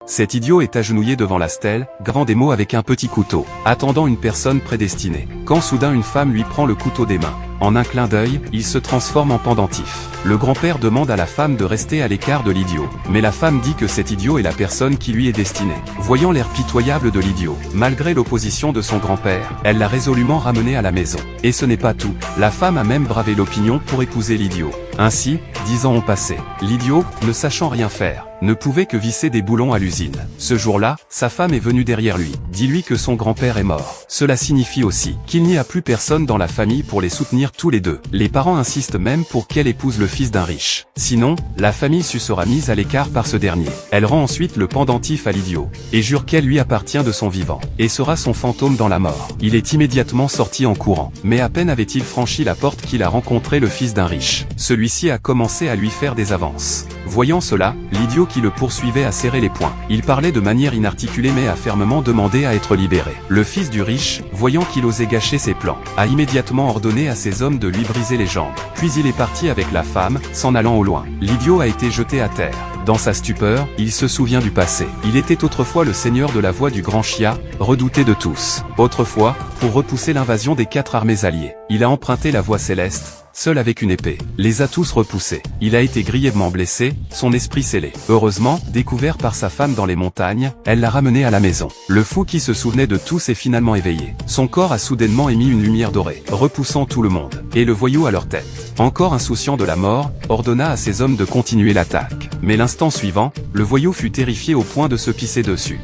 Cet idiot est agenouillé devant la stèle, gravant des mots avec un petit couteau, attendant une personne prédestinée. Quand soudain une femme lui prend le couteau des mains. En un clin d'œil, il se transforme en pendentif. Le grand-père demande à la femme de rester à l'écart de l'idiot. Mais la femme dit que cet idiot est la personne qui lui est destinée. Voyant l'air pitoyable de l'idiot, malgré l'opposition de son grand-père, elle l'a résolument ramené à la maison. Et ce n'est pas tout. La femme a même bravé l'opinion pour épouser l'idiot. Ainsi, 10 ans ont passé. L'idiot, ne sachant rien faire, ne pouvait que visser des boulons à l'usine. Ce jour-là, sa femme est venue derrière lui. Dis-lui que son grand-père est mort. Cela signifie aussi qu'il n'y a plus personne dans la famille pour les soutenir tous les deux. Les parents insistent même pour qu'elle épouse le fils d'un riche. Sinon, la famille sera mise à l'écart par ce dernier. Elle rend ensuite le pendentif à l'idiot, et jure qu'elle lui appartient de son vivant, et sera son fantôme dans la mort. Il est immédiatement sorti en courant. Mais à peine avait-il franchi la porte qu'il a rencontré le fils d'un riche. Celui-ci a commencé à lui faire des avances. Voyant cela, l'idiot qui le poursuivait a serré les poings. Il parlait de manière inarticulée mais a fermement demandé à être libéré. Le fils du riche, voyant qu'il osait gâcher ses plans, a immédiatement ordonné à ses hommes de lui briser les jambes. Puis il est parti avec la femme, s'en allant au loin. L'idiot a été jeté à terre. Dans sa stupeur, il se souvient du passé. Il était autrefois le seigneur de la voie du Grand Chia, redouté de tous. Autrefois, pour repousser l'invasion des 4 armées alliées, il a emprunté la voie céleste, seul avec une épée. Les a tous repoussés. Il a été grièvement blessé, son esprit scellé. Heureusement, découvert par sa femme dans les montagnes, elle l'a ramené à la maison. Le fou qui se souvenait de tout s'est finalement éveillé. Son corps a soudainement émis une lumière dorée, repoussant tout le monde, et le voyou à leur tête. Encore insouciant de la mort, ordonna à ses hommes de continuer l'attaque. Mais l'instant suivant, le voyou fut terrifié au point de se pisser dessus,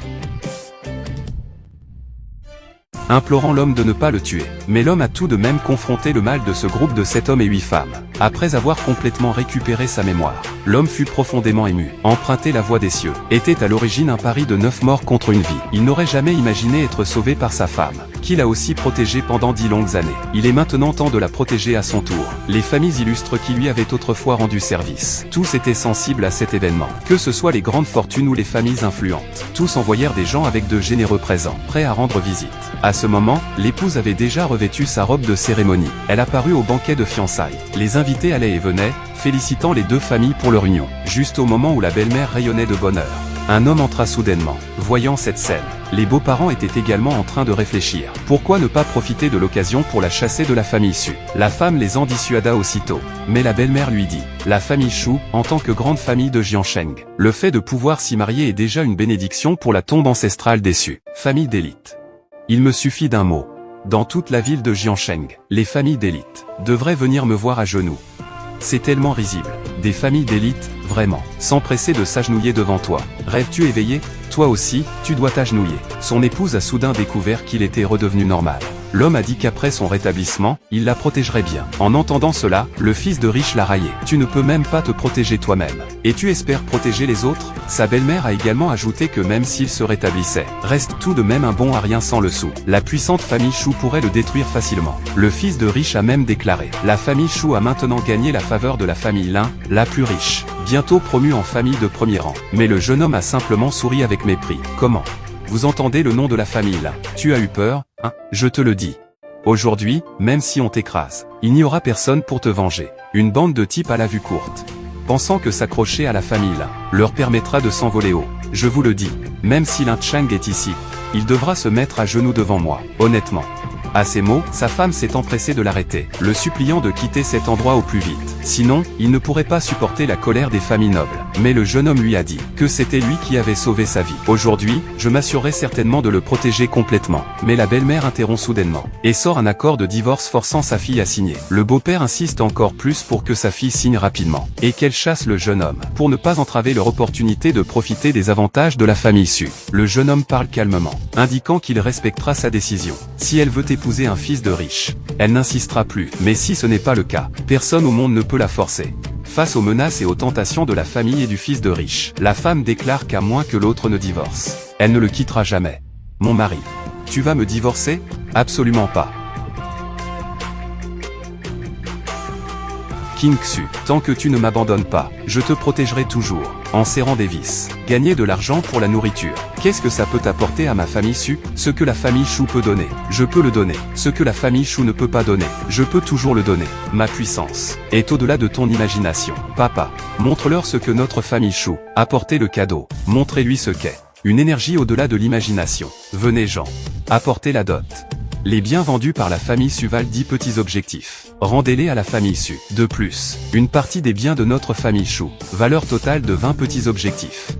implorant l'homme de ne pas le tuer. Mais l'homme a tout de même confronté le mal de ce groupe de 7 hommes et 8 femmes. Après avoir complètement récupéré sa mémoire, l'homme fut profondément ému. Emprunter la voie des cieux était à l'origine un pari de 9 morts contre une vie. Il n'aurait jamais imaginé être sauvé par sa femme, qu'il a aussi protégée pendant 10 longues années. Il est maintenant temps de la protéger à son tour. Les familles illustres qui lui avaient autrefois rendu service, tous étaient sensibles à cet événement. Que ce soit les grandes fortunes ou les familles influentes, tous envoyèrent des gens avec de généreux présents, prêts à rendre visite. À ce moment, l'épouse avait déjà revêtu sa robe de cérémonie. Elle apparut au banquet de fiançailles. Les invités allaient et venaient, félicitant les deux familles pour leur union. Juste au moment où la belle-mère rayonnait de bonheur, un homme entra soudainement. Voyant cette scène, les beaux-parents étaient également en train de réfléchir. Pourquoi ne pas profiter de l'occasion pour la chasser de la famille Su? La femme les en dissuada aussitôt. Mais la belle-mère lui dit, la famille Shu, en tant que grande famille de Jiansheng, le fait de pouvoir s'y marier est déjà une bénédiction pour la tombe ancestrale des Su. Famille d'élite. Il me suffit d'un mot. Dans toute la ville de Jiansheng, les familles d'élite devraient venir me voir à genoux. C'est tellement risible. Des familles d'élite, vraiment, s'empresser de s'agenouiller devant toi. Rêves-tu éveillé? Toi aussi, tu dois t'agenouiller. Son épouse a soudain découvert qu'il était redevenu normal. L'homme a dit qu'après son rétablissement, il la protégerait bien. En entendant cela, le fils de riche l'a raillé. Tu ne peux même pas te protéger toi-même. Et tu espères protéger les autres? Sa belle-mère a également ajouté que même s'il se rétablissait, reste tout de même un bon à rien sans le sou. La puissante famille Shu pourrait le détruire facilement. Le fils de riche a même déclaré, la famille Shu a maintenant gagné la faveur de la famille Lin, la plus riche, bientôt promue en famille de premier rang. Mais le jeune homme a simplement souri avec mépris. Comment? Vous entendez le nom de la famille là? Tu as eu peur, hein? Je te le dis. Aujourd'hui, même si on t'écrase, il n'y aura personne pour te venger. Une bande de types à la vue courte, pensant que s'accrocher à la famille là leur permettra de s'envoler haut. Je vous le dis, même si Lin Chang est ici, il devra se mettre à genoux devant moi, honnêtement. À ces mots, sa femme s'est empressée de l'arrêter, le suppliant de quitter cet endroit au plus vite. Sinon, il ne pourrait pas supporter la colère des familles nobles. Mais le jeune homme lui a dit que c'était lui qui avait sauvé sa vie. Aujourd'hui, je m'assurerai certainement de le protéger complètement. Mais la belle-mère interrompt soudainement et sort un accord de divorce forçant sa fille à signer. Le beau-père insiste encore plus pour que sa fille signe rapidement et qu'elle chasse le jeune homme pour ne pas entraver leur opportunité de profiter des avantages de la famille Su. Le jeune homme parle calmement, indiquant qu'il respectera sa décision. Si elle veut épouser un fils de riche, elle n'insistera plus. Mais si ce n'est pas le cas, personne au monde ne peut la forcer. Face aux menaces et aux tentations de la famille et du fils de riche, la femme déclare qu'à moins que l'autre ne divorce, elle ne le quittera jamais. Mon mari, tu vas me divorcer? Absolument pas. King Xu, tant que tu ne m'abandonnes pas, je te protégerai toujours. en serrant des vis. Gagner de l'argent pour la nourriture. Qu'est-ce que ça peut apporter à ma famille Su? Ce que la famille Chou peut donner, je peux le donner. Ce que la famille Chou ne peut pas donner, je peux toujours le donner. Ma puissance est au-delà de ton imagination. Papa, montre-leur ce que notre famille Chou. Apportez le cadeau. Montrez-lui ce qu'est une énergie au-delà de l'imagination. Venez Jean. Apportez la dot. Les biens vendus par la famille Su valent 10 petits objectifs. Rendez-les à la famille Su. De plus, une partie des biens de notre famille Chou. Valeur totale de 20 petits objectifs.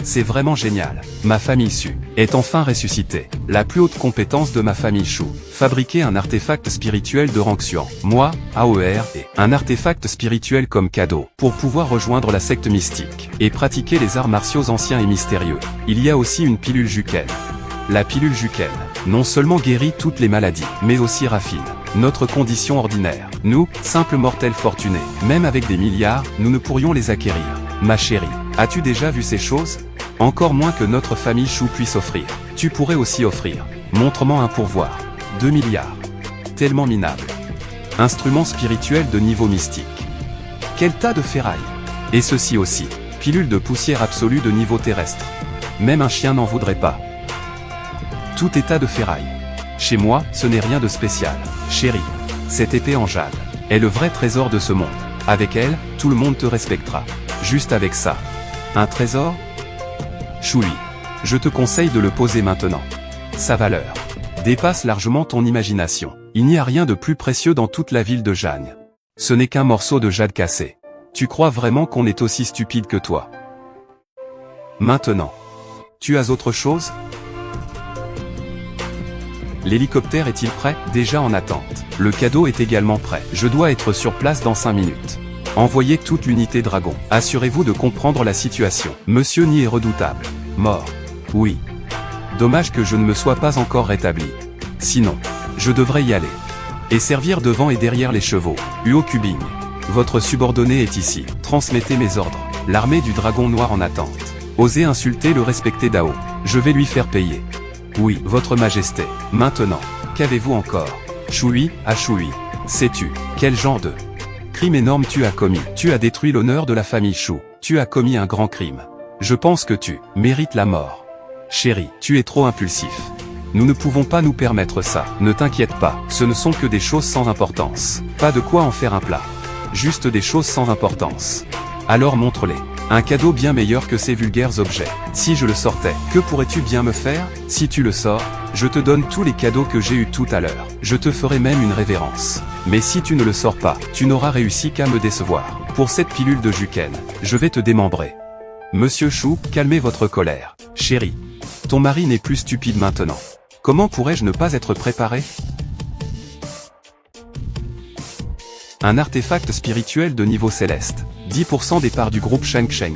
C'est vraiment génial. Ma famille Su est enfin ressuscitée. La plus haute compétence de ma famille Chou. Fabriquer un artefact spirituel de rang Xuan. Moi, AOR, et un artefact spirituel comme cadeau, pour pouvoir rejoindre la secte mystique, et pratiquer les arts martiaux anciens et mystérieux. Il y a aussi une pilule Juken. La pilule Juken, non seulement guérit toutes les maladies, mais aussi raffine notre condition ordinaire. Nous, simples mortels fortunés, même avec des milliards, nous ne pourrions les acquérir. Ma chérie, as-tu déjà vu ces choses? Encore moins que notre famille Chou puisse offrir. Tu pourrais aussi offrir. Montre-moi un pourvoir. 2 milliards. Tellement minable. Instrument spirituel de niveau mystique. Quel tas de ferraille. Et ceci aussi. Pilule de poussière absolue de niveau terrestre. Même un chien n'en voudrait pas. Tout état de ferraille. Chez moi, ce n'est rien de spécial. Chérie, cette épée en jade est le vrai trésor de ce monde. Avec elle, tout le monde te respectera. Juste avec ça. Un trésor? Choui, je te conseille de le poser maintenant. Sa valeur dépasse largement ton imagination. Il n'y a rien de plus précieux dans toute la ville de Jagne. Ce n'est qu'un morceau de jade cassé. Tu crois vraiment qu'on est aussi stupide que toi? Maintenant. Tu as autre chose? L'hélicoptère est-il prêt? Déjà en attente. Le cadeau est également prêt. Je dois être sur place dans 5 minutes. Envoyez toute l'unité Dragon. Assurez-vous de comprendre la situation. Monsieur Ni est redoutable. Mort. Oui. Dommage que je ne me sois pas encore rétabli. Sinon, je devrais y aller. Et servir devant et derrière les chevaux. Huo Kubing. Votre subordonné est ici. Transmettez mes ordres. L'armée du Dragon Noir en attente. Osez insulter le respecté Dao. Je vais lui faire payer. Oui, votre majesté. Maintenant, qu'avez-vous encore? Choui, à Choui. Sais-tu, quel genre de crime énorme tu as commis? Tu as détruit l'honneur de la famille Chou. Tu as commis un grand crime. Je pense que tu mérites la mort. Chérie, tu es trop impulsif. Nous ne pouvons pas nous permettre ça. Ne t'inquiète pas, ce ne sont que des choses sans importance. Pas de quoi en faire un plat. Juste des choses sans importance. Alors montre-les. Un cadeau bien meilleur que ces vulgaires objets. Si je le sortais, que pourrais-tu bien me faire? Si tu le sors, je te donne tous les cadeaux que j'ai eus tout à l'heure. Je te ferai même une révérence. Mais si tu ne le sors pas, tu n'auras réussi qu'à me décevoir. Pour cette pilule de Juken, je vais te démembrer. Monsieur Chou, calmez votre colère. Chérie, ton mari n'est plus stupide maintenant. Comment pourrais-je ne pas être préparé? Un artefact spirituel de niveau céleste. 10% des parts du groupe Sheng Sheng.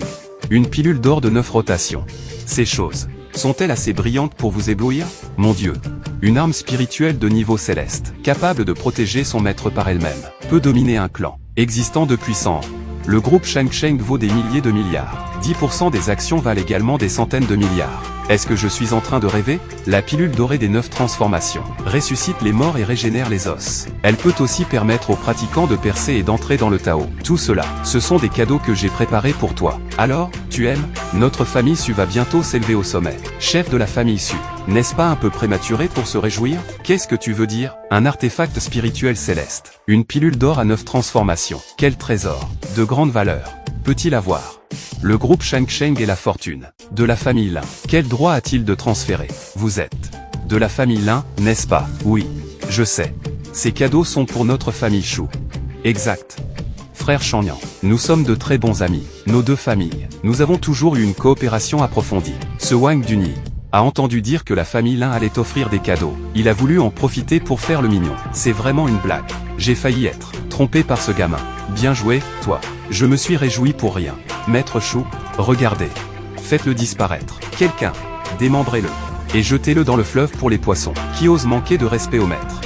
Une pilule d'or de 9 rotations. Ces choses sont-elles assez brillantes pour vous éblouir? Mon Dieu. Une arme spirituelle de niveau céleste, capable de protéger son maître par elle-même, peut dominer un clan existant depuis 100 ans. Le groupe Sheng Sheng vaut des milliers de milliards. 10% des actions valent également des centaines de milliards. Est-ce que je suis en train de rêver? La pilule dorée des 9 transformations ressuscite les morts et régénère les os. Elle peut aussi permettre aux pratiquants de percer et d'entrer dans le Tao. Tout cela, ce sont des cadeaux que j'ai préparés pour toi. Alors, tu aimes? Notre famille Su va bientôt s'élever au sommet. Chef de la famille Su, n'est-ce pas un peu prématuré pour se réjouir? Qu'est-ce que tu veux dire? Un artefact spirituel céleste. Une pilule d'or à 9 transformations. Quel trésor! De grande valeur. Peut-il avoir? Le groupe Sheng Sheng et la fortune de la famille Lin. Quel droit a-t-il de transférer? Vous êtes de la famille Lin, n'est-ce pas? Oui, je sais. Ces cadeaux sont pour notre famille Chou. Exact. Frère Changnan, nous sommes de très bons amis. Nos deux familles, nous avons toujours eu une coopération approfondie. Ce Wang Duni a entendu dire que la famille Lin allait offrir des cadeaux. Il a voulu en profiter pour faire le mignon. C'est vraiment une blague. J'ai failli être trompé par ce gamin. Bien joué, toi. Je me suis réjoui pour rien. Maître Chou, regardez. Faites-le disparaître. Quelqu'un, démembrez-le. Et jetez-le dans le fleuve pour les poissons qui osent manquer de respect au maître.